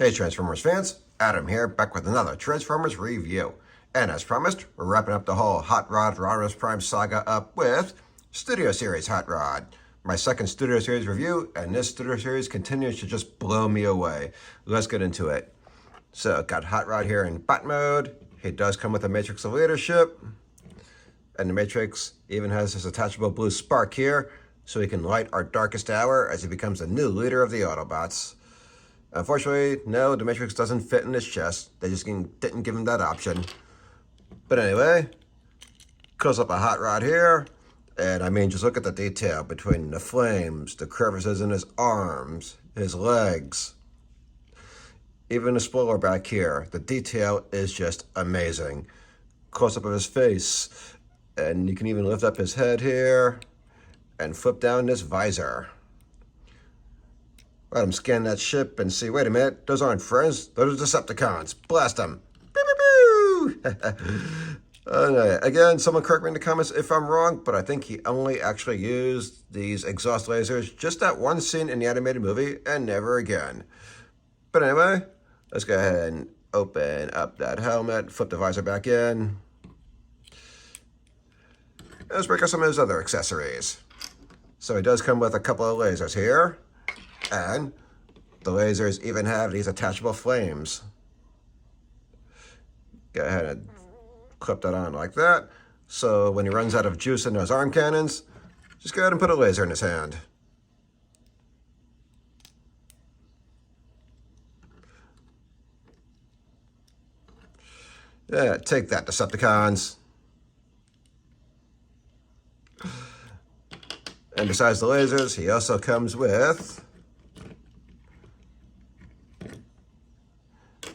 Hey Transformers fans, Adam here, back with another Transformers review. And as promised, we're wrapping up the whole Hot Rod Rodimus Prime saga up with Studio Series Hot Rod. My second Studio Series review, and this Studio Series continues to just blow me away. Let's get into it. So, got Hot Rod here in bot mode. He does come with a Matrix of Leadership. And the Matrix even has this attachable blue spark here, so he can light our darkest hour as he becomes the new leader of the Autobots. Unfortunately, no, the Matrix doesn't fit in his chest. They just didn't give him that option. But anyway, close up a Hot Rod here. And I mean, just look at the detail between the flames, the crevices in his arms, his legs. Even the spoiler back here. The detail is just amazing. Close up of his face. And you can even lift up his head here and flip down this visor. Let him scan that ship and see, wait a minute, those aren't friends, those are Decepticons. Blast them. Pew, pew, pew. Again, someone correct me in the comments if I'm wrong, but I think he only actually used these exhaust lasers just that one scene in the animated movie and never again. But anyway, let's go ahead and open up that helmet, flip the visor back in. And let's break out some of his other accessories. So he does come with a couple of lasers here. And the lasers even have these attachable flames. Go ahead and clip that on like that. So when he runs out of juice in those arm cannons, just go ahead and put a laser in his hand. Yeah, take that, Decepticons. And besides the lasers, he also comes with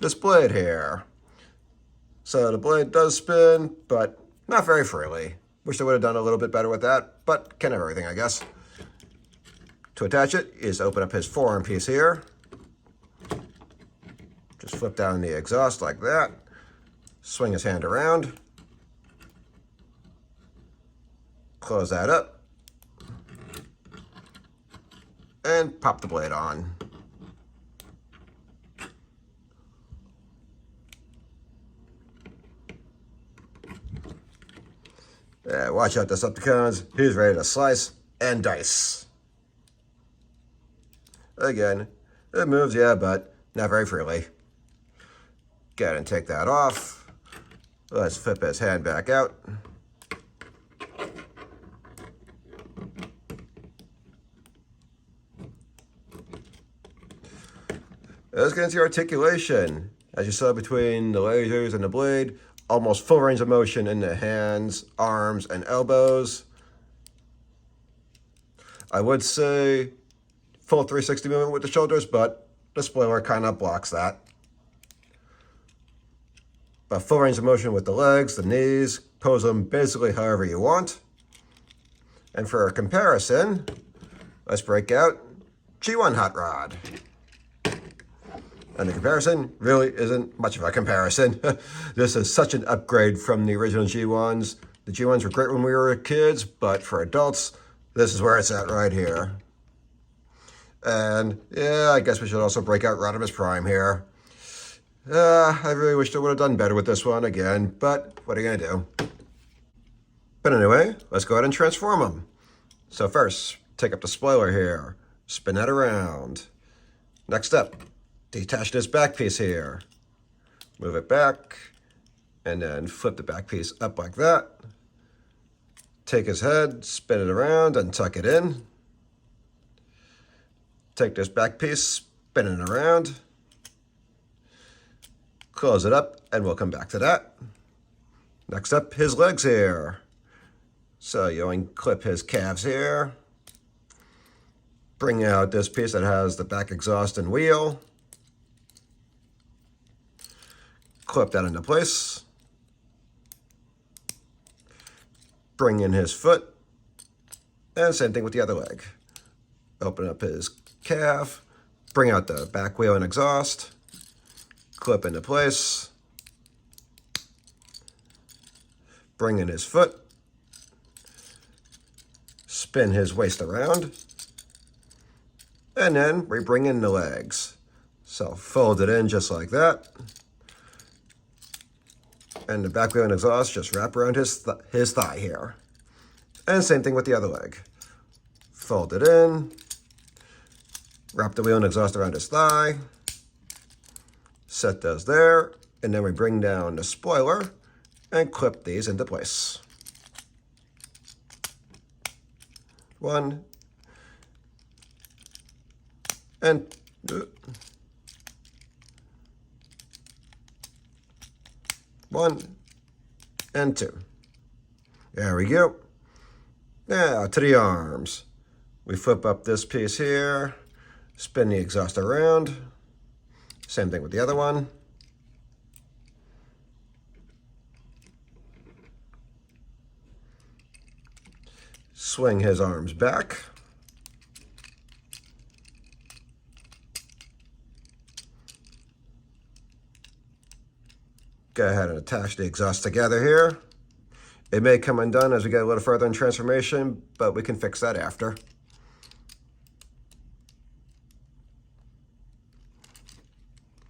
this blade here. So the blade does spin, but not very freely. Wish they would have done a little bit better with that, but can't have everything, I guess. To attach it is open up his forearm piece here. Just flip down the exhaust like that. Swing his hand around. Close that up. And pop the blade on. Yeah, watch out, Decepticons. He's ready to slice and dice. Again, it moves, yeah, but not very freely. Go ahead and take that off. Let's flip his hand back out. Let's get into articulation. As you saw between the lasers and the blade, almost full range of motion in the hands, arms, and elbows. I would say full 360 movement with the shoulders, but the spoiler kind of blocks that. But full range of motion with the legs, the knees, pose them basically however you want. And for a comparison, let's break out G1 Hot Rod. And the comparison really isn't much of a comparison. This is such an upgrade from the original G1s. The G1s were great when we were kids, but for adults, this is where it's at right here. And yeah, I guess we should also break out Rodimus Prime here. I really wish I would have done better with this one again, but what are you gonna do? But anyway, let's go ahead and transform them. So first, take up the spoiler here, spin that around. Next up, detach this back piece here. Move it back, and then flip the back piece up like that. Take his head, spin it around, and tuck it in. Take this back piece, spin it around. Close it up, and we'll come back to that. Next up, his legs here. So you unclip his calves here. Bring out this piece that has the back exhaust and wheel. Clip that into place. Bring in his foot. And same thing with the other leg. Open up his calf. Bring out the back wheel and exhaust. Clip into place. Bring in his foot. Spin his waist around. And then we bring in the legs. So fold it in just like that. And the back wheel and exhaust just wrap around his thigh here. And same thing with the other leg. Fold it in. Wrap the wheel and exhaust around his thigh. Set those there. And then we bring down the spoiler and clip these into place. One. And one and two. There we go. Now to the arms. We flip up this piece here, spin the exhaust around. Same thing with the other one. Swing his arms back. Go ahead and attach the exhaust together here. It may come undone as we get a little further in transformation, but we can fix that after.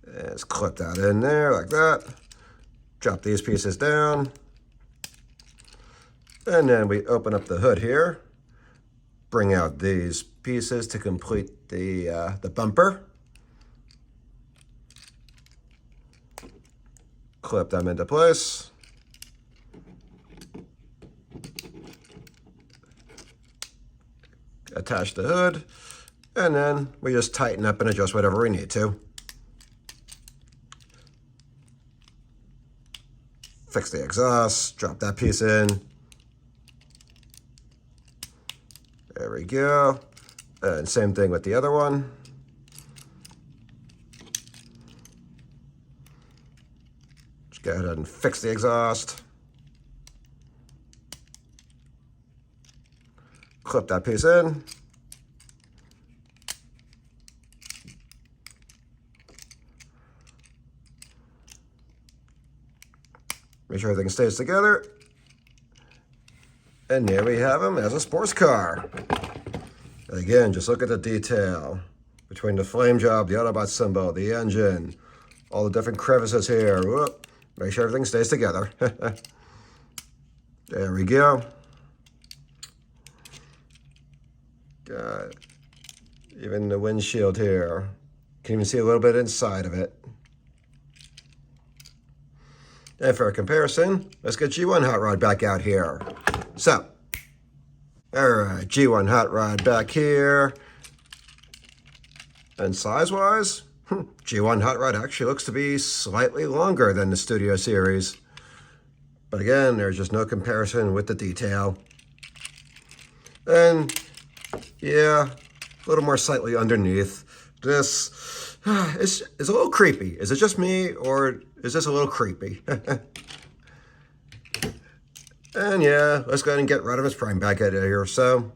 Let's clip that in there like that. Drop these pieces down. And then we open up the hood here. Bring out these pieces to complete the bumper. Clip them into place. Attach the hood, and then we just tighten up and adjust whatever we need to. Fix the exhaust, drop that piece in. There we go. And same thing with the other one. Go ahead and fix the exhaust. Clip that piece in. Make sure everything stays together. And there we have him as a sports car. And again, just look at the detail between the flame job, the Autobot symbol, the engine, all the different crevices here. Whoop. Make sure everything stays together. There we go. Got even the windshield here. Can even see a little bit inside of it. And for a comparison, let's get G1 Hot Rod back out here. So, all right, G1 Hot Rod back here. And size-wise, G1 Hot Rod actually looks to be slightly longer than the Studio Series. But again, there's just no comparison with the detail. And yeah, a little more slightly underneath. This is a little creepy. Is it just me, or is this a little creepy? And yeah, let's go ahead and get Rodimus Prime back out of here. So,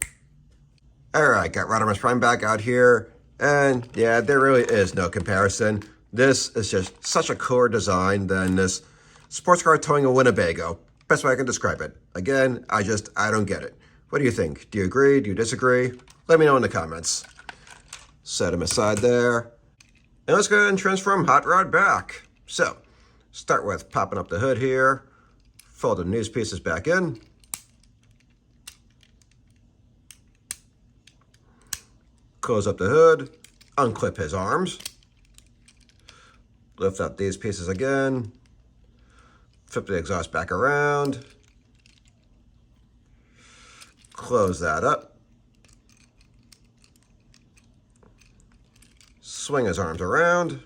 all right, got Rodimus Prime back out here. And yeah, there really is no comparison. This is just such a cooler design than this sports car towing a Winnebago. Best way I can describe it. Again, I don't get it. What do you think? Do you agree? Do you disagree? Let me know in the comments. Set him aside there. And let's go ahead and transform Hot Rod back. So, start with popping up the hood here. Folding these pieces back in. Close up the hood, unclip his arms, lift up these pieces again, flip the exhaust back around, close that up, swing his arms around,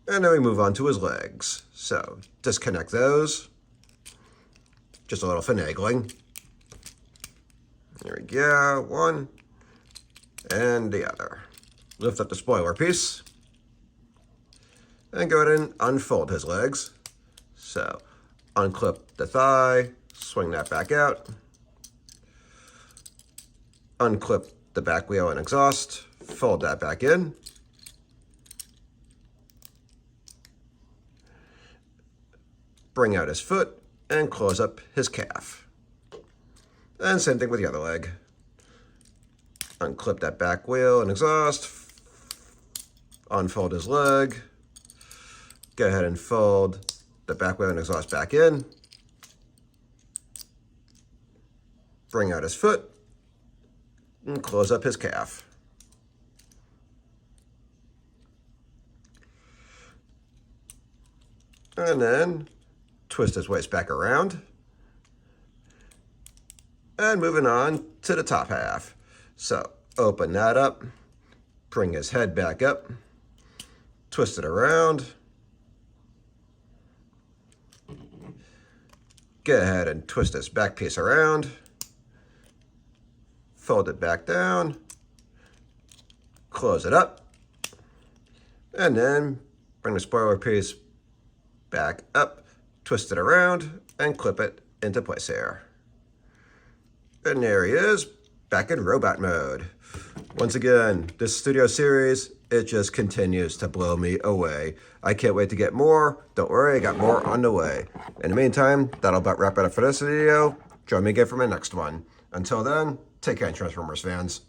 and then we move on to his legs. So disconnect those, just a little finagling. There we go, one, and the other. Lift up the spoiler piece, and go ahead and unfold his legs. So, unclip the thigh, swing that back out, unclip the back wheel and exhaust, fold that back in, bring out his foot, and close up his calf. And same thing with the other leg. Unclip that back wheel and exhaust, unfold his leg, go ahead and fold the back wheel and exhaust back in, bring out his foot, and close up his calf. And then twist his waist back around. And moving on to the top half. So open that up, bring his head back up, twist it around. Go ahead and twist this back piece around. Fold it back down. Close it up. And then bring the spoiler piece back up, twist it around, and clip it into place here. And there he is, back in robot mode. Once again, this studio series, it just continues to blow me away. I can't wait to get more. Don't worry, I got more on the way. In the meantime, that'll about wrap it up for this video. Join me again for my next one. Until then, take care, Transformers fans.